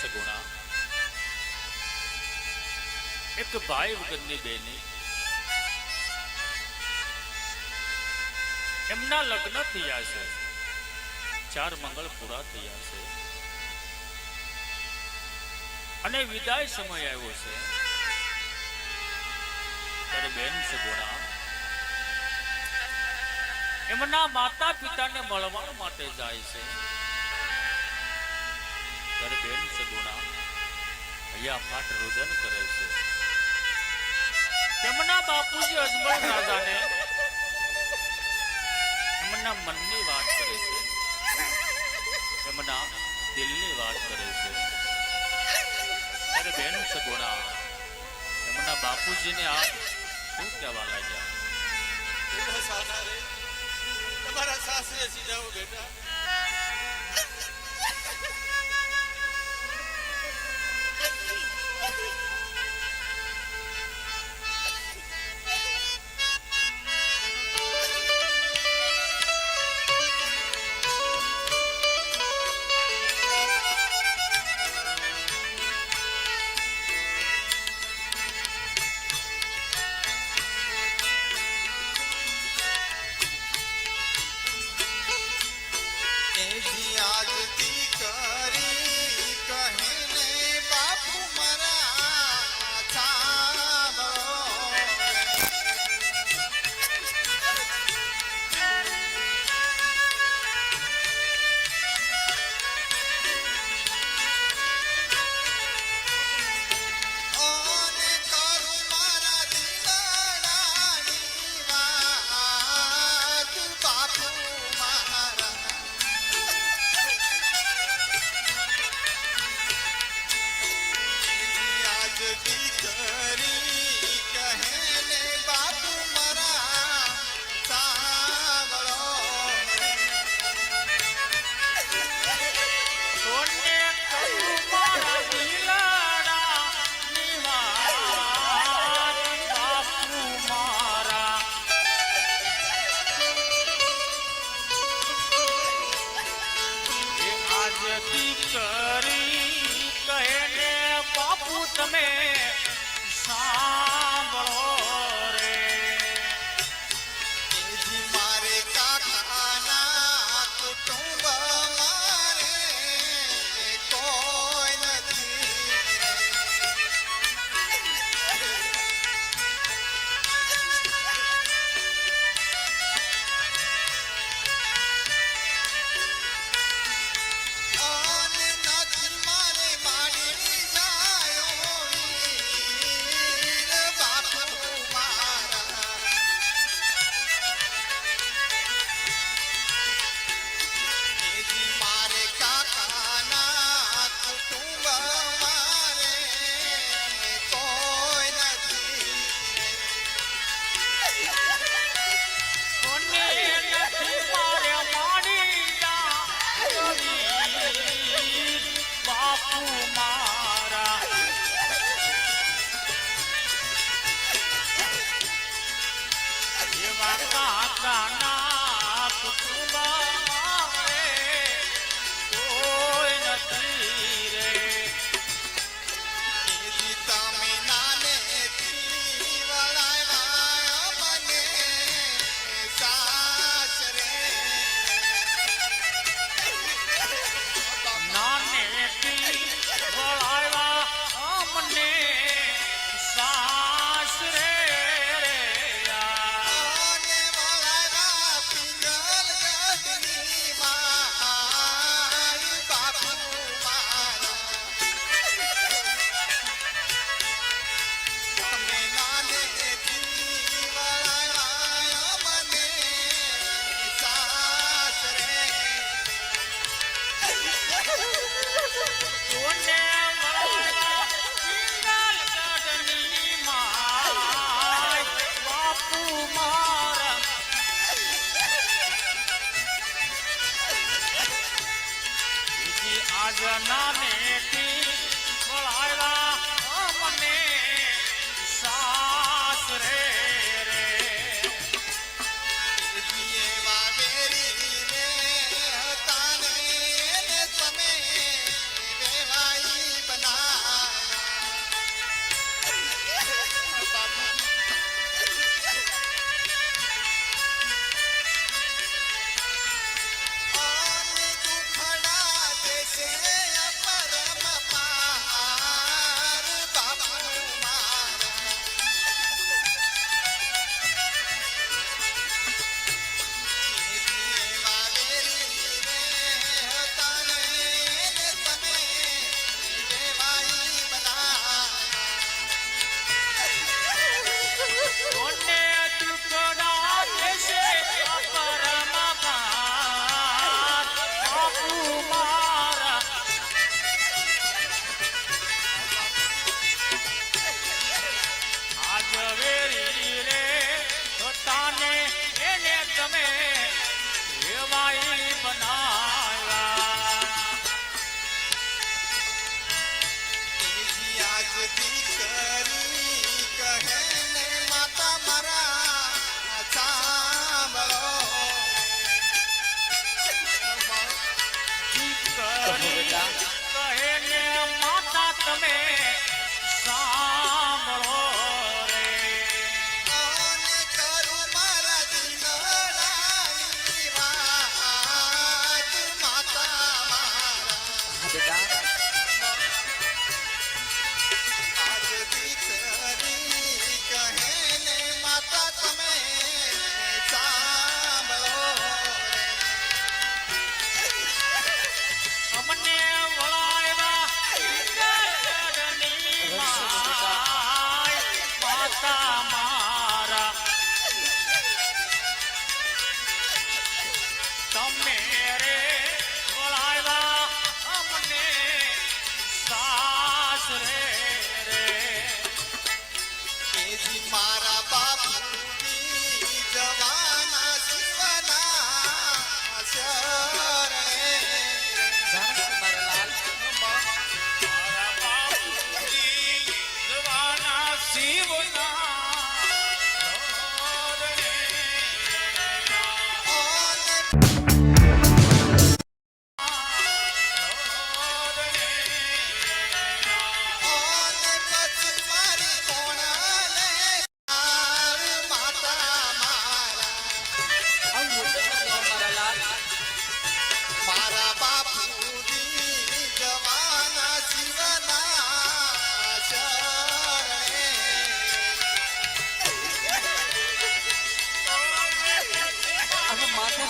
સગુણા એક ભાઈ વગરની બેની એમના લગ્ન થયા છે, 4 મંગળ પૂરા થયા છે અને વિદાય સમય આવ્યો છે ત્યારે બેન સગુણા એમના માતા પિતાને મળવા માટે જાય છે ત્યારે બેન સગુણા અહીંયા ફાટ રુદન કરે છે. તેમના બાપુજી અજમલ રાજાને એમના મનની વાત કરે છે, એમના દિલની વાત કરે છે ત્યારે બેન સગુણા એમના બાપુજીને આ શું કહેવા લાગ્યા? તમારા સાસરે જાઓ બેટા.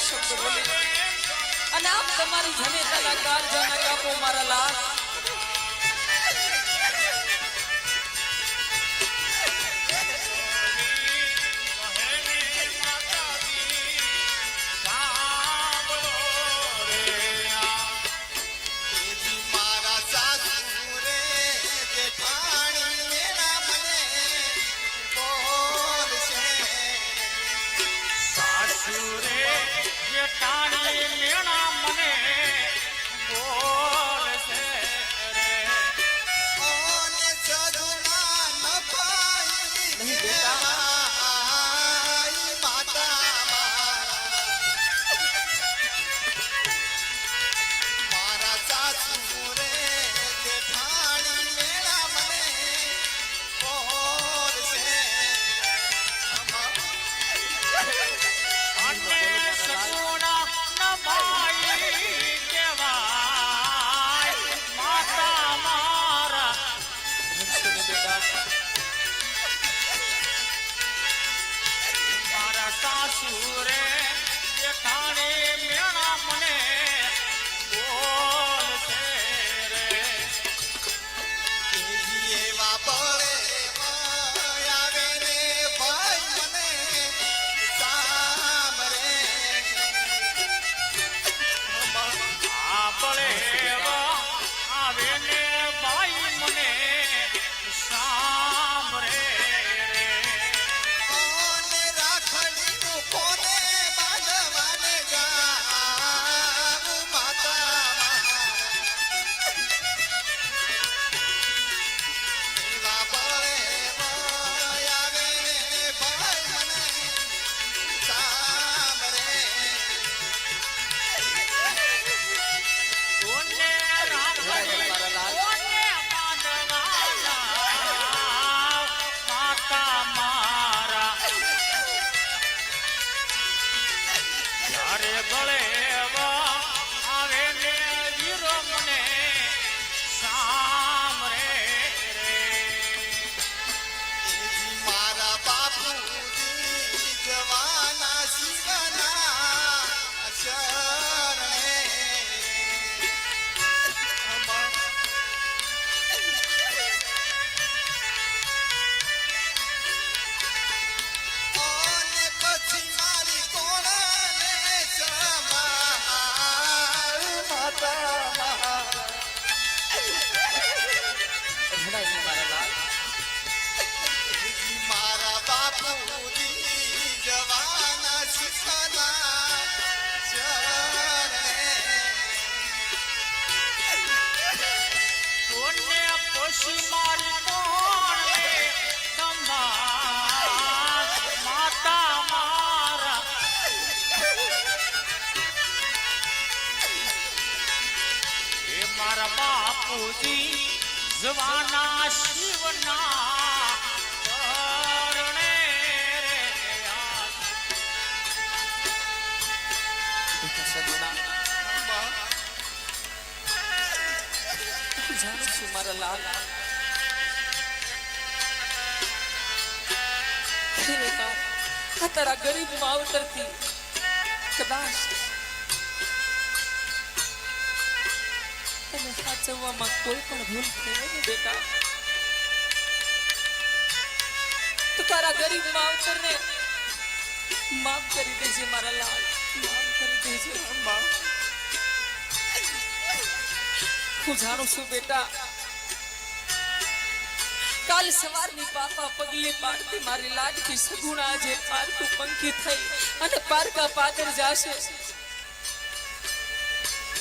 શબ્દ બોલી અને આપ તમારી જનેતાના કાળજાના કાપો મારા લાલ. મારા સાસુ રે જેઠાણી મેળા મને બોલશે સાસુરે જેઠાણી મેણા મને બોલશે રે. ઓને સજુના નપાઈ નહીં બેટા. માતા મારા સાસુ રે જેઠાણી મેળા મને બોલશે અને સગુણા નભાઈ કહેવાય માતા મારા. હંસોની બેટા મારા સાસુરે જેઠાણી મેણા મને બોલશે રે. એવા પડે આવે રે ભાઈ મને સામરે આપળે આવે ને ભાઈ મને સાંભળે રે. ઓને રાખડીનું કોને બાંધવાને જાવ માતા એવા પડે આવે રે ભાઈ મને સામરે કોને રાખડી કોને બાંધવાના માતા મારા. જ્યારે ગળે આવે ને વીરો મને સાંભળે રે. મારા બાપુજી જવાના શિવના શરણે ઓને પછી મારી કોણાને સંભાળ માતા રડાય નહીં મારા લાલ. મારા બાપુજી જવાના શિખના ચરણે કોને પછી મારી કોણે સંભાળ માતા મારા. એ મારા બાપુજી જવાના શિવના ચરણે રે. બેટા સગુણા હું જાણું છું મારા લાલ હે બેટા આ તારા ગરીબ માવતરથી કદાચ તને સાચવવામાં કોઈ પણ ભૂલ થઈ હોય ને બેટા તો તારા ગરીબ માવતરને માફ કરી દેજે મારા લાલ. માફ કરી દેજે અંબા. હું જાણું છું બેટા કાલ સવારની પાપા પગલે પાડતી મારી લાડકી સગુણા જે પારકું પંખી થઈ અને પારકા પાદર જાશે.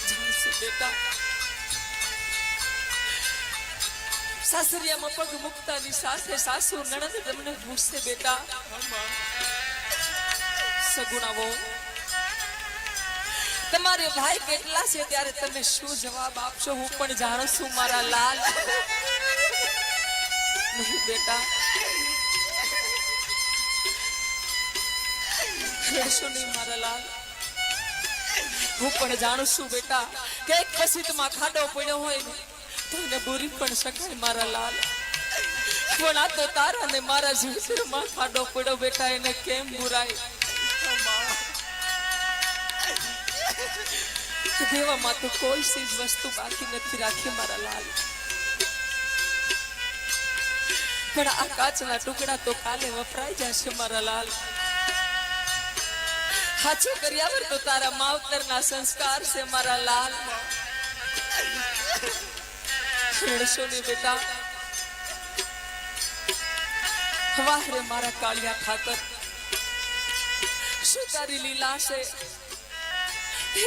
જાણું છું બેટા સાસરિયામાં પગ મુકતાની સાથે સાસુ નણંદ તમને પૂછશે બેટા સગુણા વહુ તમારે ભાઈ કેટલા છે ત્યારે તમે શું જવાબ આપશો હું પણ જાણું છું મારા લાલ. નહીં બેટા રહેશો નહીં મારા લાલ. હું પણ જાણું છું બેટા કે એક પસીતમાં ખાડો પડ્યો હોય ને તો એને બોરી પણ શકાય મારા લાલ. પણ આ તો તારા ને મારા જીવનમાં ખાડો પડ્યો બેટા એને કેમ બુરાય. દેવામાં તો કોઈ ચીજ વસ્તુ બાકી નથી રાખી મારા લાલ, પણ આ કાચના ટુકડા તો કાલે વપરાઈ જશે મારા લાલ. હાચું કર્યા વગર તો તારા માવતરના સંસ્કાર છે મારા લાલ. રડશો ને બેટા. વાહ રે મારા કાળિયા ઠાકર, શું તારી લીલા છે.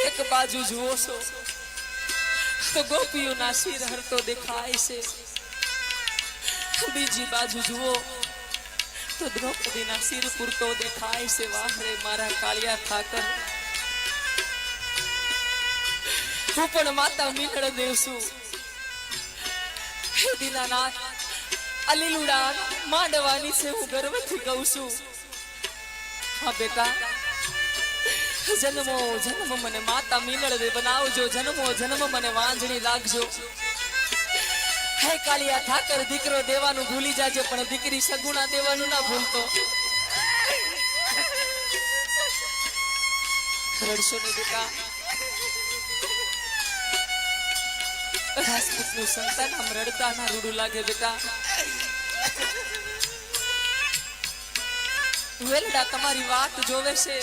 એક બાજુ જુઓ છો તો ગોપીઓના શિર હરતો દેખાય છે, બીજી બાજુ જુઓ તો દ્રૌપદીના શિર પૂરતો દેખાય છે. વાહ રે મારા કાળિયા ઠાકર, હું પણ માતા મીનળ દેવ છું. હે દીનાનાથ, આ લીલુડા માંડવાની છે હું ગર્વથી કહું છું. હા બેટા, જન્મો જન્મ મને માતા મીનળ દે બનાવજો, જન્મો જન્મ મને વાંજણી લાગજો. હે કાળિયા ઠાકર, દીકરો દેવાનું ભૂલી જાજે પણ દીકરી સગુણા દેવાનું ના ભૂલતો. રડશો ને બેટા. રાજપૂતનું સંતાન આમ રડતા ના રૂડું લાગે બેટા. વેલડા તમારી વાત જોવે છે.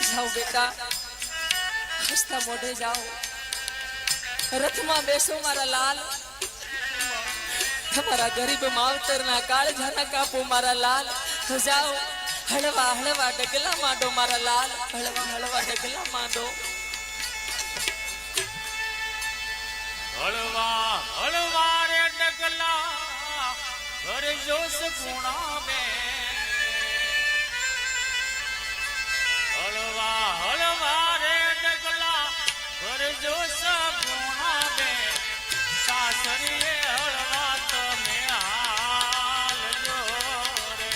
જાઓ બેટા, હસતા મોઢે જાઓ, રથમાં બેસો મારા લાલ. તમારા ગરીબ માવતરના કાળજાના કાપો મારા લાલ. જાઓ, હળવા હળવા ડગલા માંડો મારા લાલ, હળવા હળવા ડગલા માંડો. હળવા હળવા રે ડગલા ભરજો સગુણા બેન. હળવા હળવા રે ડગલા ભરજો સગુણા બેન. સાસરીએ હળવા તમે હાલજો રે.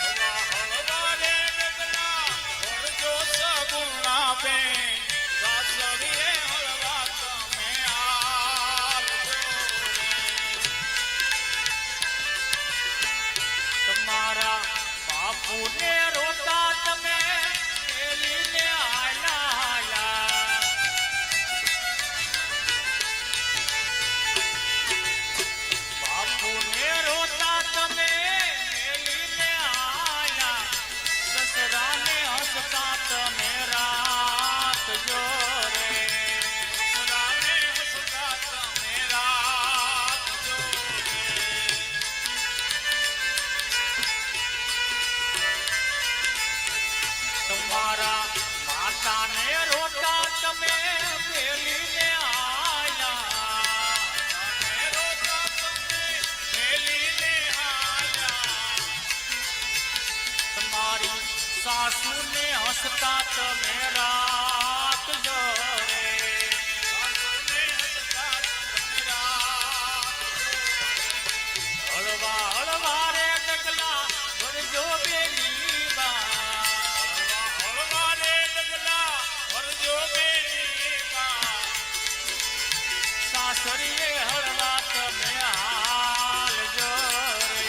હળવા હળવા રે ડગલા ભરજો સગુણા બેન. સાસરીએ હળવા તમે હાલજો રે. તમારા બાપુને રોતા તમે મેલીને આલા આલા. બાપુને રોતા તમે મેલીને આલા. સસરાને હસતા તમે રાખજો રે. સસરાને હસતા તમે રાખજો રે. તમારા માતાને રોતા તમે મેલીને આયા. રોતા તમે મેલીને આયા. તમારી સાસુને હસતા તમે રાખજો રે. સાસુને હસતા તમે રાખજો રે. હળવા હળવા રે ડગલા ભરજો બેની બા. હળવા રે ડગલા ભરજો બેની બા. સાસરીએ હળવા તમે હાલજો રે.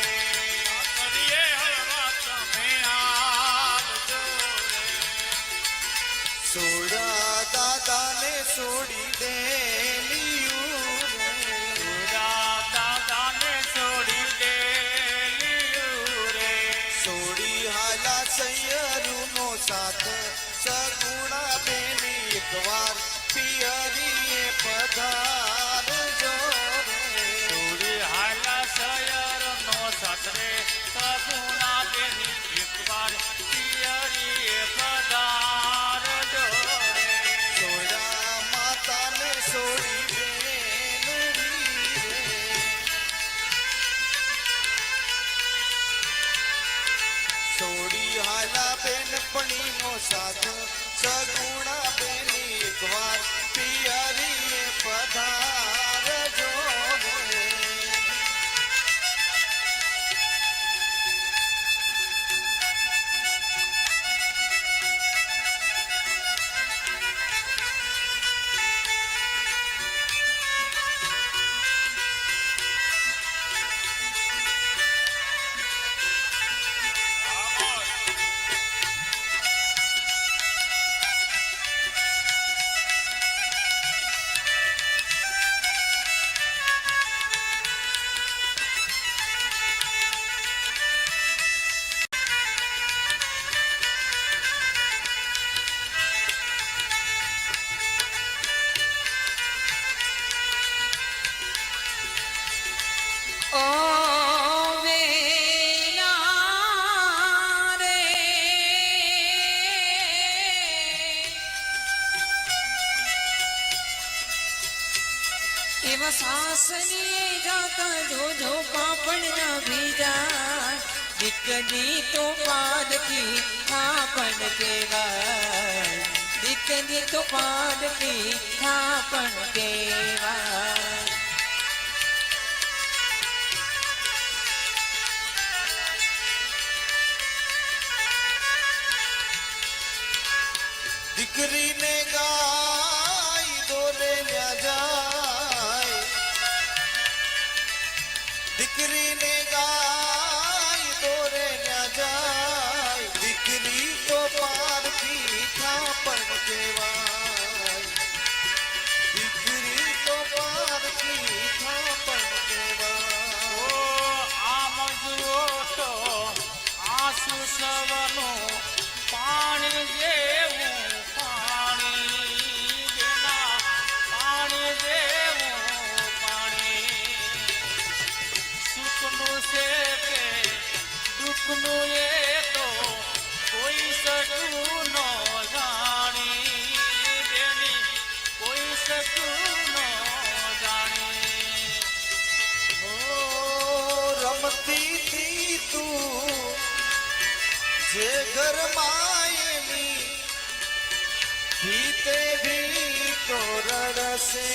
સાસરીએ હળવા તમે હાલજો રે. સોડા દાદાને છોડી દે લીયું રે. સુરા દાદાને છોડી દે લીયું રે. સોડી હાલા સૈયરુનો સાથ સગુણા બેની એકવાર પિયરીએ પધારજો રે. છોડી હાલા શયરનો સાસરે સગુણા બેની એકવાર પિયરીએ પધારજો રે. સોડા માતાને છોડી બેનડી રે. સોડી હાલા બેનપણીનો સાથ સગુણા બેની એકવાર પિયરીએ પધારજો રે. સાસરી જાતા જોજો પાપણ ના ભીજા દીકરી તો પારકી થાપણ કેવાય દીકરી તો પારકી થાપણ કેવાય દીકરીને ગાય દોરે ન્યા જાય દીકરીને ગાય દોરે ન્યા જાય દીકરી તો પારકી થાપણ કહેવાય દીકરી તો પારકી થાપણ કહેવાય ઓ આમ જુઓ તો આંસુ સવનું પાણી જેવું પાણી જેના પાણી જેવું પાણી સુખનું છે કે દુઃખનું એ તો કોઈ સટું ન જાણી બેની કોઈ સટું ન જાણી ઓ રમતી થી તું જે ઘરમાં એની ભીતે ભીતો રડશે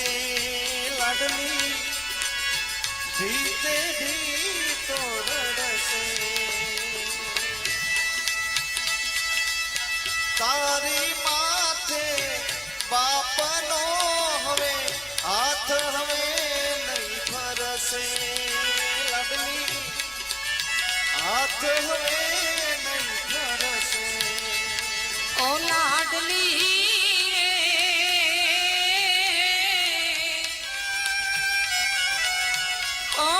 લાડલી ભીતે ભીતો રડશે તારી માથે બાપનો હવે હાથ હવે નહીં ફરશે લાડલી હાથ હવે નહીં ફરશે ઓ લાડલી ઓ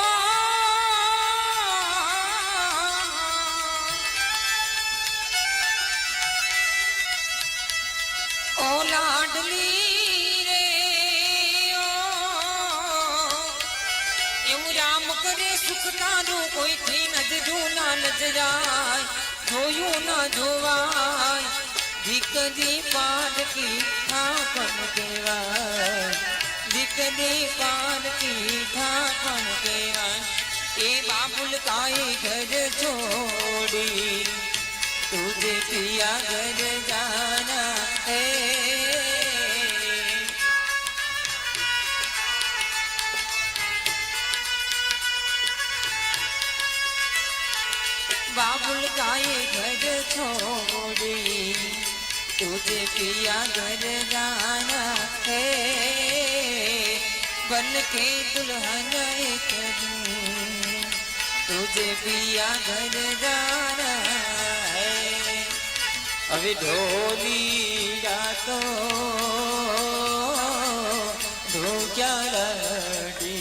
ઓ લાડલી રે ઓ એવું રામ કરે સુખ તારું કોઈથી નજરું ના નજરાય જોયું ના જોવાય દીકરી પારકી થાપણ કહેવાય દીકરી પારકી થાપણ કહેવાય એ બાબુલ કાય ઘર છોડી तुझे पिया घर जाना है बाबुल काए घर छोड़ी तुझे पिया घर जाना है बन के दुल्हन एक दिन तुझे पिया घर जाना है अभी ढोली जातो ढोक्या रडी